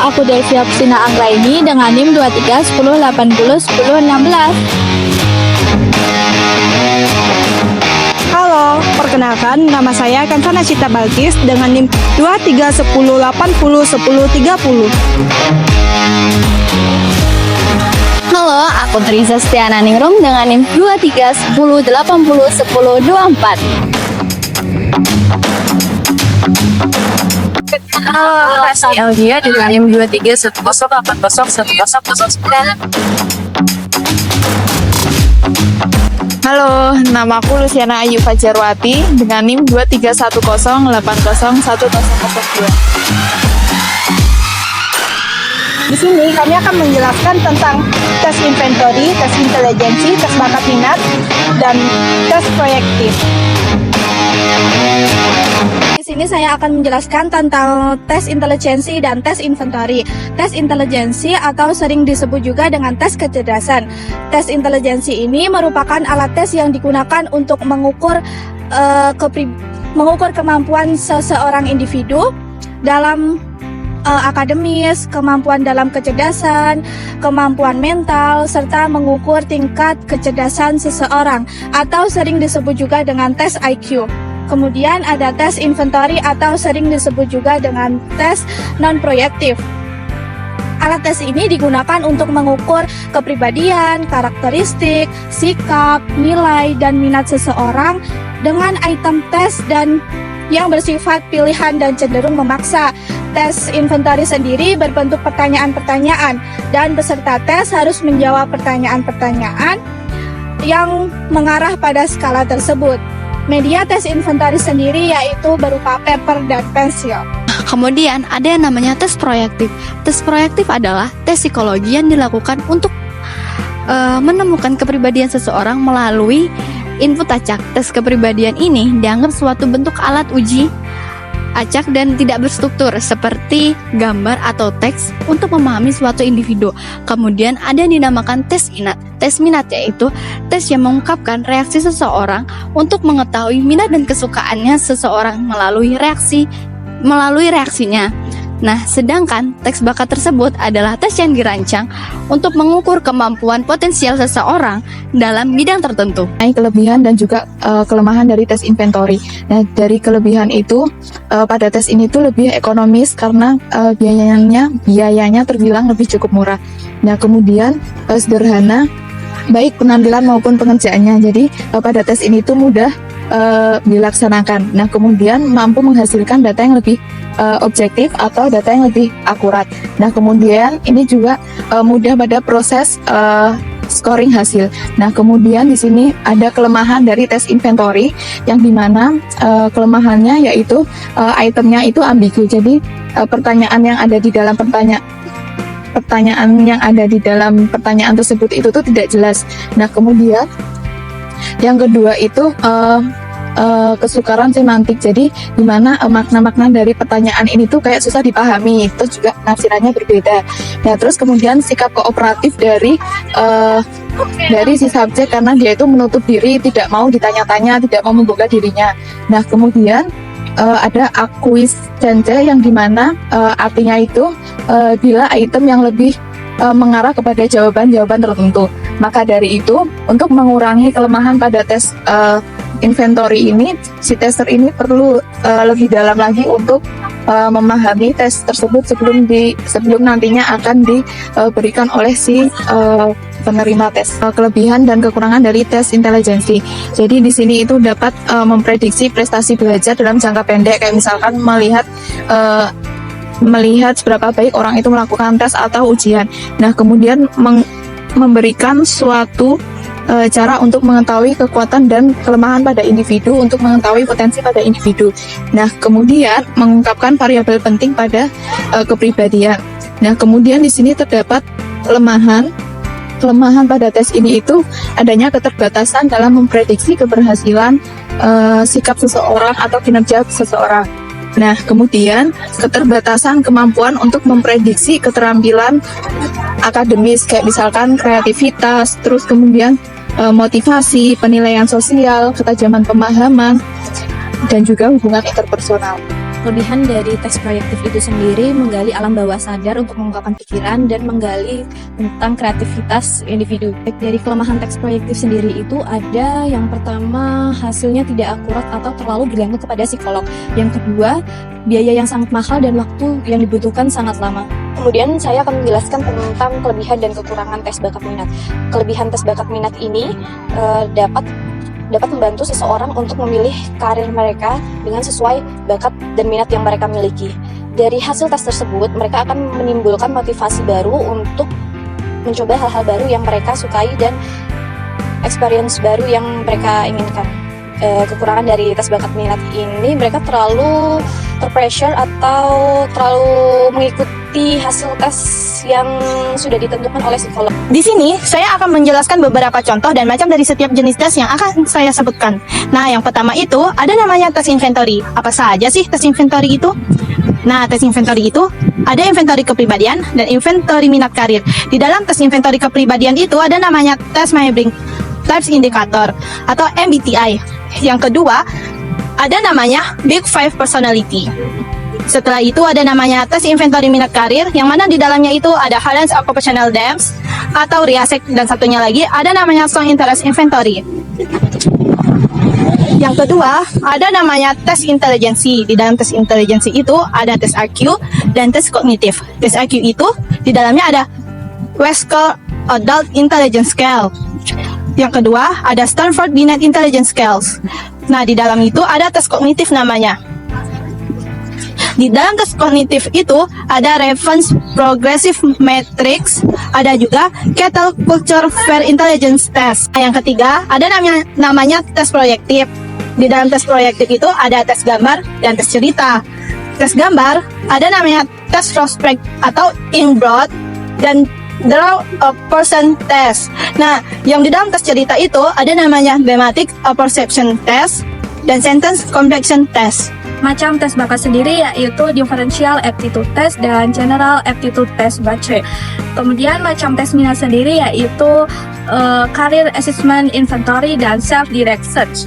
aku Delvia Pusina Anggraini dengan NIM 23 10 80 10 16. Halo, perkenalkan nama saya Kancana Cita Balkis dengan NIM 23 10 80 10 30. Halo, aku Triza Stiana Ningrum dengan NIM 23 10 80 10 24. Halo, saya Elvia dengan NIM 23 10 80 10 09. Halo, nama aku Luciana Ayu Fajarwati dengan NIM 231080 1002. Di sini kami akan menjelaskan tentang tes inventory, tes intelijensi, tes bakat minat, dan tes proyektif. Di sini saya akan menjelaskan tentang tes intelijensi dan tes inventory. Tes intelijensi atau sering disebut juga dengan tes kecerdasan. Tes intelijensi ini merupakan alat tes yang digunakan untuk mengukur kemampuan seseorang individu dalam akademis, kemampuan dalam kecerdasan, kemampuan mental, serta mengukur tingkat kecerdasan seseorang atau sering disebut juga dengan tes IQ. Kemudian ada tes inventory atau sering disebut juga dengan tes non-proyektif. Alat tes ini digunakan untuk mengukur kepribadian, karakteristik, sikap, nilai, dan minat seseorang dengan item tes dan yang bersifat pilihan dan cenderung memaksa. Tes inventory sendiri berbentuk pertanyaan-pertanyaan dan peserta tes harus menjawab pertanyaan-pertanyaan yang mengarah pada skala tersebut. Media tes inventory sendiri yaitu berupa paper dan pensil. Kemudian ada yang namanya tes proyektif. Tes proyektif adalah tes psikologi yang dilakukan untuk menemukan kepribadian seseorang melalui input acak. Tes kepribadian ini dianggap suatu bentuk alat uji acak dan tidak berstruktur seperti gambar atau teks untuk memahami suatu individu. Kemudian ada yang dinamakan tes minat. Tes minat yaitu tes yang mengungkapkan reaksi seseorang untuk mengetahui minat dan kesukaannya seseorang melalui reaksinya. Nah, sedangkan tes bakat tersebut adalah tes yang dirancang untuk mengukur kemampuan potensial seseorang dalam bidang tertentu. Kelebihan dan juga kelemahan dari tes inventory. Nah, dari kelebihan itu pada tes ini tuh lebih ekonomis karena biayanya terbilang lebih cukup murah. Nah, kemudian sederhana baik penampilan maupun pengerjaannya. Jadi pada tes ini tuh mudah dilaksanakan. Nah, kemudian mampu menghasilkan data yang lebih objektif atau data yang lebih akurat. Nah, kemudian ini juga mudah pada proses scoring hasil. Nah, kemudian di sini ada kelemahan dari tes inventory yang dimana kelemahannya yaitu itemnya itu ambigu. Jadi pertanyaan yang ada di dalam pertanyaan tersebut itu tuh tidak jelas. Nah, kemudian yang kedua itu kesukaran semantik. Jadi dimana makna-makna dari pertanyaan ini tuh kayak susah dipahami, itu juga penafsirannya berbeda. Nah, terus kemudian sikap kooperatif dari si subjek karena dia itu menutup diri, tidak mau ditanya-tanya, tidak mau membuka dirinya. Nah, kemudian ada akuisence yang dimana artinya itu bila item yang lebih mengarah kepada jawaban-jawaban tertentu. Maka dari itu, untuk mengurangi kelemahan pada tes inventory ini, si tester ini perlu lebih dalam lagi untuk memahami tes tersebut sebelum nantinya akan diberikan oleh si penerima tes. Kelebihan dan kekurangan dari tes intelijensi. Jadi di sini itu dapat memprediksi prestasi belajar dalam jangka pendek, kayak misalkan melihat seberapa baik orang itu melakukan tes atau ujian. Nah, kemudian memberikan suatu cara untuk mengetahui kekuatan dan kelemahan pada individu, untuk mengetahui potensi pada individu. Nah, kemudian mengungkapkan variabel penting pada kepribadian. Nah, kemudian di sini terdapat kelemahan pada tes ini itu adanya keterbatasan dalam memprediksi keberhasilan sikap seseorang atau kinerja seseorang. Nah, kemudian keterbatasan kemampuan untuk memprediksi keterampilan akademis, kayak misalkan kreativitas, terus kemudian motivasi, penilaian sosial, ketajaman pemahaman, dan juga hubungan interpersonal. Kelebihan dari tes proyektif itu sendiri menggali alam bawah sadar untuk mengungkapkan pikiran dan menggali tentang kreativitas individu. Dari kelemahan tes proyektif sendiri itu ada yang pertama hasilnya tidak akurat atau terlalu bergantung kepada psikolog. Yang kedua, biaya yang sangat mahal dan waktu yang dibutuhkan sangat lama. Kemudian saya akan menjelaskan tentang kelebihan dan kekurangan tes bakat minat. Kelebihan tes bakat minat ini dapat membantu seseorang untuk memilih karir mereka dengan sesuai bakat dan minat yang mereka miliki. Dari hasil tes tersebut, mereka akan menimbulkan motivasi baru untuk mencoba hal-hal baru yang mereka sukai dan experience baru yang mereka inginkan. Kekurangan dari tes bakat minat ini, mereka terlalu terpressure atau terlalu mengikuti hasil tes yang sudah ditentukan oleh psikolog. Di sini saya akan menjelaskan beberapa contoh dan macam dari setiap jenis tes yang akan saya sebutkan. Nah, yang pertama itu ada namanya tes inventory. Apa saja sih tes inventory itu? Nah, tes inventory itu ada inventory kepribadian dan inventory minat karir. Di dalam tes inventory kepribadian itu ada namanya tes Myers-Briggs Types Indicator atau MBTI. Yang kedua, ada namanya Big Five Personality. Setelah itu ada namanya tes inventory minat karir, yang mana di dalamnya itu ada Hallen's Occupational Depth atau RIASEC, dan satunya lagi ada namanya Strong Interest Inventory. Yang kedua, ada namanya tes intelijensi. Di dalam tes intelijensi itu ada tes IQ dan tes kognitif. Tes IQ itu di dalamnya ada Wescal Adult Intelligence Scale. Yang kedua, ada Stanford Binet Intelligence Scales. Nah, di dalam itu ada tes kognitif namanya. Di dalam tes kognitif itu ada Revens Progressive Matrix, ada juga Kettle Culture Fair Intelligence Test. Nah, yang ketiga, ada namanya tes proyektif. Di dalam tes proyektif itu ada tes gambar dan tes cerita. Tes gambar ada namanya tes prospect atau Inbroad dan Draw a Person Test. Nah, yang di dalam tes cerita itu ada namanya Thematic Perception Test dan Sentence Completion Test. Macam tes bakat sendiri yaitu Differential Aptitude Test dan General Aptitude Test (BACE). Kemudian macam tes minat sendiri yaitu Career Assessment Inventory dan Self-Direct Search.